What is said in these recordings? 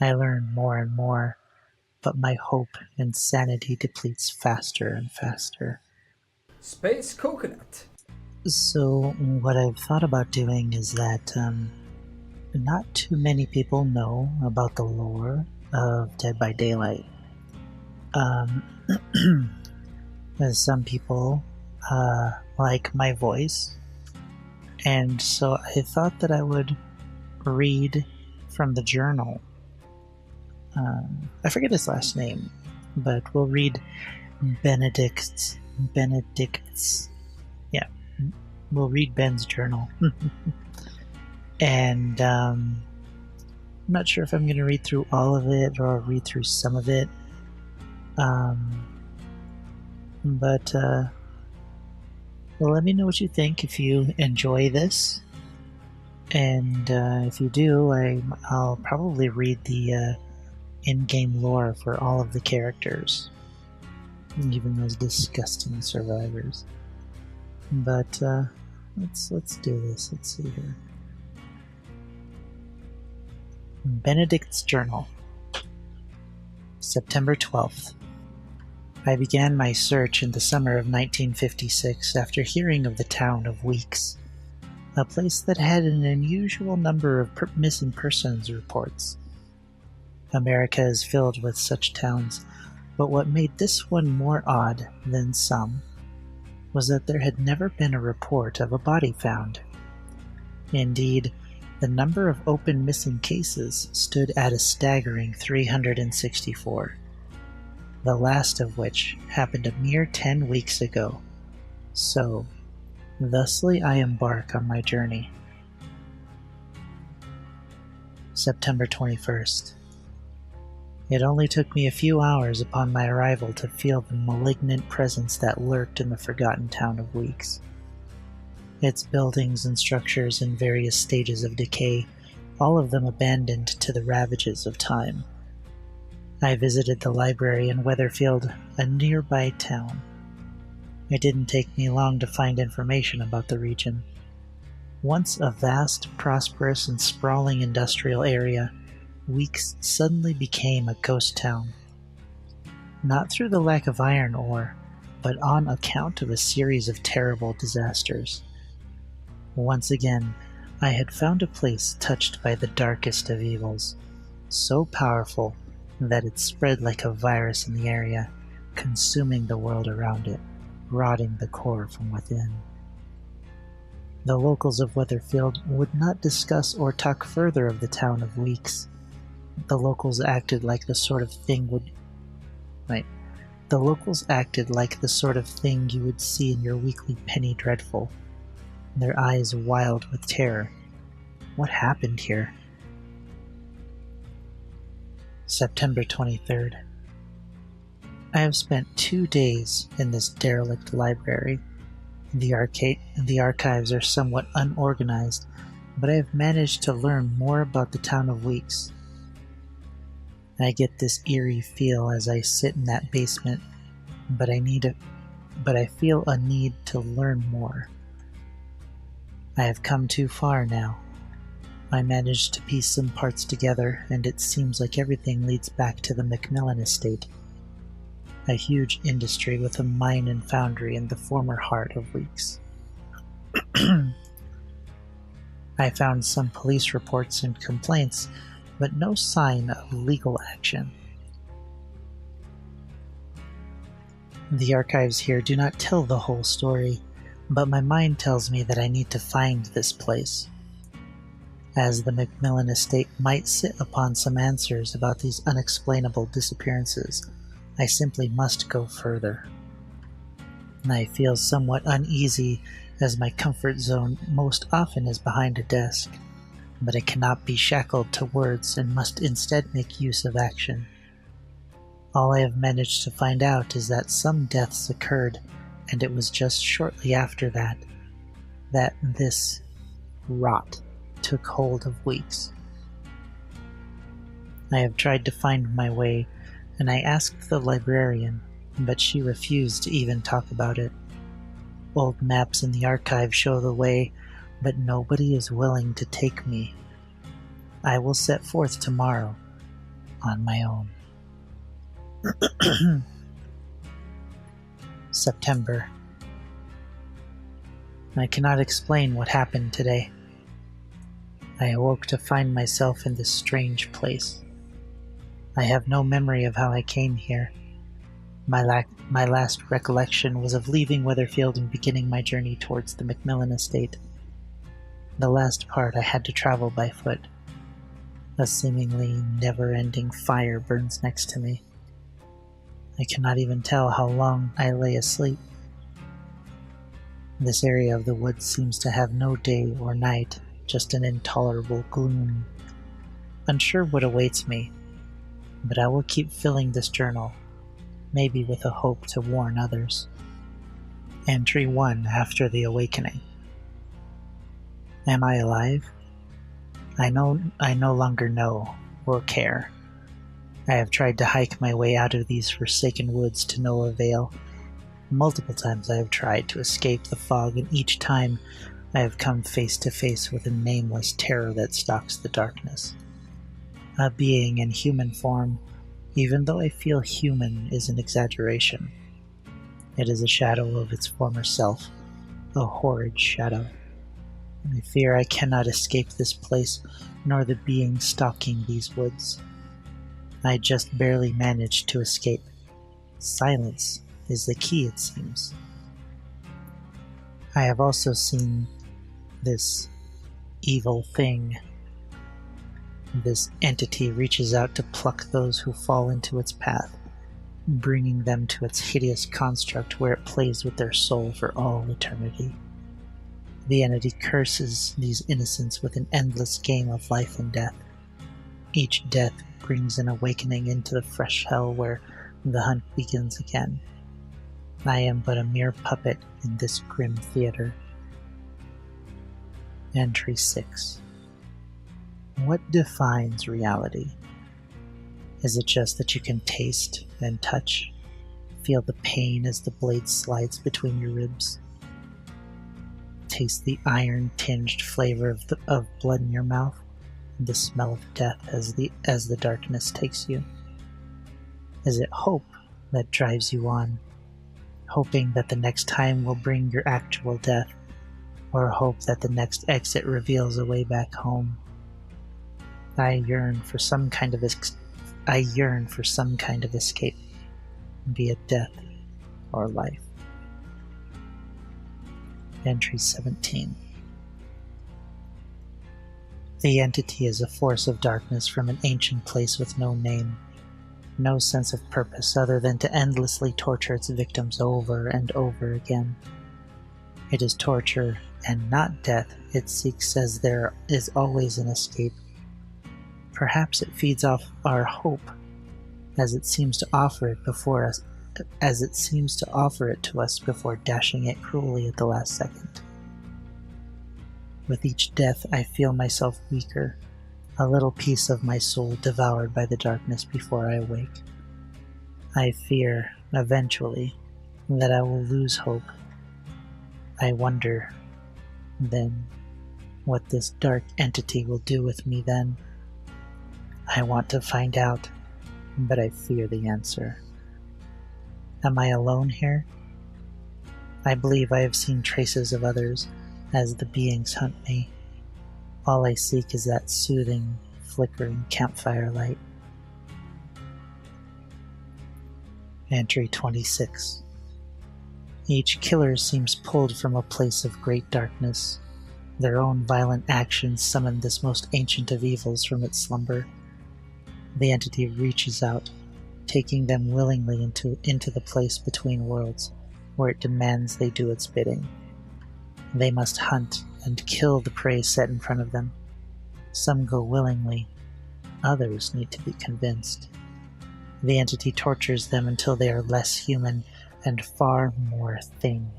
I learn more and more, but my hope and sanity depletes faster and faster. Space coconut. So, what I've thought about doing is that not too many people know about the lore of Dead by Daylight. Um, as some people like my voice, and so I thought that I would read from the journal. I forget his last name, but we'll read Benedict's. Yeah, we'll read Ben's journal. And I'm not sure if I'm going to read through all of it or read through some of it. Um, but let me know what you think if you enjoy this. And if you do, I'll probably read the in-game lore for all of the characters, even those disgusting survivors. But let's do this. Let's see here. Benedict's Journal, September 12th. I began my search in the summer of 1956 after hearing of the town of Weeks, a place that had an unusual number of missing persons reports. America is filled with such towns, but what made this one more odd than some was that there had never been a report of a body found. Indeed, the number of open missing cases stood at a staggering 364, the last of which happened a mere 10 weeks ago. So, thusly I embark on my journey. September 21st. It only took me a few hours upon my arrival to feel the malignant presence that lurked in the forgotten town of Weeks. Its buildings and structures in various stages of decay, all of them abandoned to the ravages of time. I visited the library in Weatherfield, a nearby town. It didn't take me long to find information about the region. Once a vast, prosperous, and sprawling industrial area, Weeks suddenly became a ghost town. Not through the lack of iron ore, but on account of a series of terrible disasters. Once again, I had found a place touched by the darkest of evils, so powerful that it spread like a virus in the area, consuming the world around it, rotting the core from within. The locals of Weatherfield would not discuss or talk further of the town of Weeks. The locals acted like the sort of thing you would see in your weekly penny dreadful, their eyes wild with terror. What happened here? September 23rd. I have spent 2 days in this derelict library. The archives are somewhat unorganized, but I have managed to learn more about the town of Weeks. I get this eerie feel as I sit in that basement, but I feel a need to learn more. I have come too far now. I managed to piece some parts together, and it seems like everything leads back to the Macmillan estate, a huge industry with a mine and foundry in the former heart of Weeks. I found some police reports and complaints, but no sign of legal action. The archives here do not tell the whole story, but my mind tells me that I need to find this place. As the Macmillan estate might sit upon some answers about these unexplainable disappearances, I simply must go further. I feel somewhat uneasy as my comfort zone most often is behind a desk, but I cannot be shackled to words and must instead make use of action. All I have managed to find out is that some deaths occurred, and it was just shortly after that this rot took hold of Weeks. I have tried to find my way, and I asked the librarian, but she refused to even talk about it. Old maps in the archive show the way, but nobody is willing to take me. I will set forth tomorrow, on my own. September. I cannot explain what happened today. I awoke to find myself in this strange place. I have no memory of how I came here. My last recollection was of leaving Weatherfield and beginning my journey towards the Macmillan estate. The last part I had to travel by foot. A seemingly never-ending fire burns next to me. I cannot even tell how long I lay asleep. This area of the woods seems to have no day or night, just an intolerable gloom. Unsure what awaits me, but I will keep filling this journal, maybe with a hope to warn others. Entry 1 after the awakening. Am I alive? I no longer know or care. I have tried to hike my way out of these forsaken woods to no avail. Multiple times I have tried to escape the fog, and each time I have come face to face with a nameless terror that stalks the darkness. A being in human form, even though I feel human is an exaggeration. It is a shadow of its former self, a horrid shadow. I fear I cannot escape this place, nor the being stalking these woods. I just barely managed to escape. Silence is the key, it seems. I have also seen this evil thing. This entity reaches out to pluck those who fall into its path, bringing them to its hideous construct where it plays with their soul for all eternity. The entity curses these innocents with an endless game of life and death. Each death brings an awakening into the fresh hell where the hunt begins again. I am but a mere puppet in this grim theater. Entry 6. What defines reality? Is it just that you can taste and touch, feel the pain as the blade slides between your ribs? Taste the iron-tinged flavor of blood in your mouth, and the smell of death as the darkness takes you? Is it hope that drives you on, hoping that the next time will bring your actual death, or hope that the next exit reveals a way back home? I yearn for some kind of escape, be it death or life. Entry 17. The entity is a force of darkness from an ancient place with no name, no sense of purpose other than to endlessly torture its victims over and over again. It is torture and not death it seeks, as there is always an escape. Perhaps it feeds off our hope, as it seems to offer it to us before dashing it cruelly at the last second. With each death I feel myself weaker, a little piece of my soul devoured by the darkness before I awake. I fear, eventually, that I will lose hope. I wonder, then, what this dark entity will do with me then. I want to find out, but I fear the answer. Am I alone here? I believe I have seen traces of others as the beings hunt me. All I seek is that soothing, flickering campfire light. Entry 26. Each killer seems pulled from a place of great darkness. Their own violent actions summon this most ancient of evils from its slumber. The entity reaches out, taking them willingly into the place between worlds, where it demands they do its bidding. They must hunt and kill the prey set in front of them. Some go willingly, others need to be convinced. The entity tortures them until they are less human and far more thing,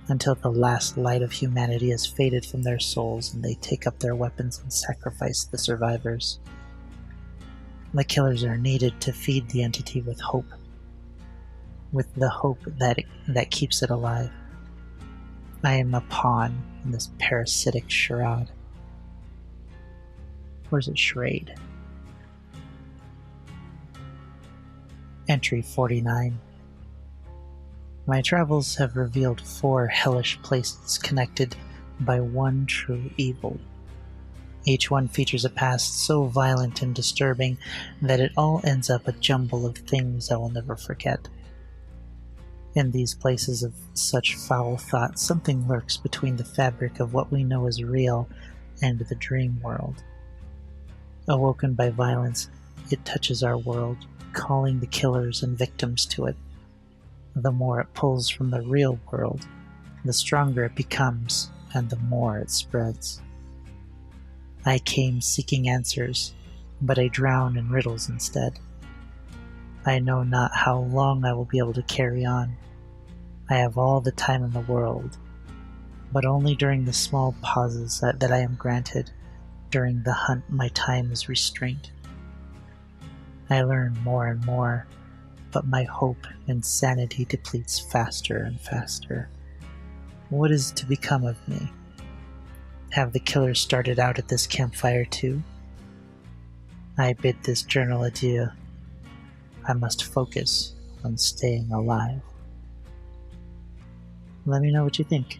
until the last light of humanity has faded from their souls and they take up their weapons and sacrifice the survivors. The killers are needed to feed the entity with hope, with the hope that keeps it alive. I am a pawn in this parasitic charade. Or is it charade? Entry 49. My travels have revealed 4 hellish places connected by one true evil. Each one features a past so violent and disturbing that it all ends up a jumble of things I will never forget. In these places of such foul thought, something lurks between the fabric of what we know as real and the dream world. Awoken by violence, it touches our world, calling the killers and victims to it. The more it pulls from the real world, the stronger it becomes, and the more it spreads. I came seeking answers, but I drown in riddles instead. I know not how long I will be able to carry on. I have all the time in the world, but only during the small pauses that I am granted. During the hunt, my time is restrained. I learn more and more, but my hope and sanity depletes faster and faster. What is to become of me? Have the killers started out at this campfire too? I bid this journal adieu. I must focus on staying alive. Let me know what you think.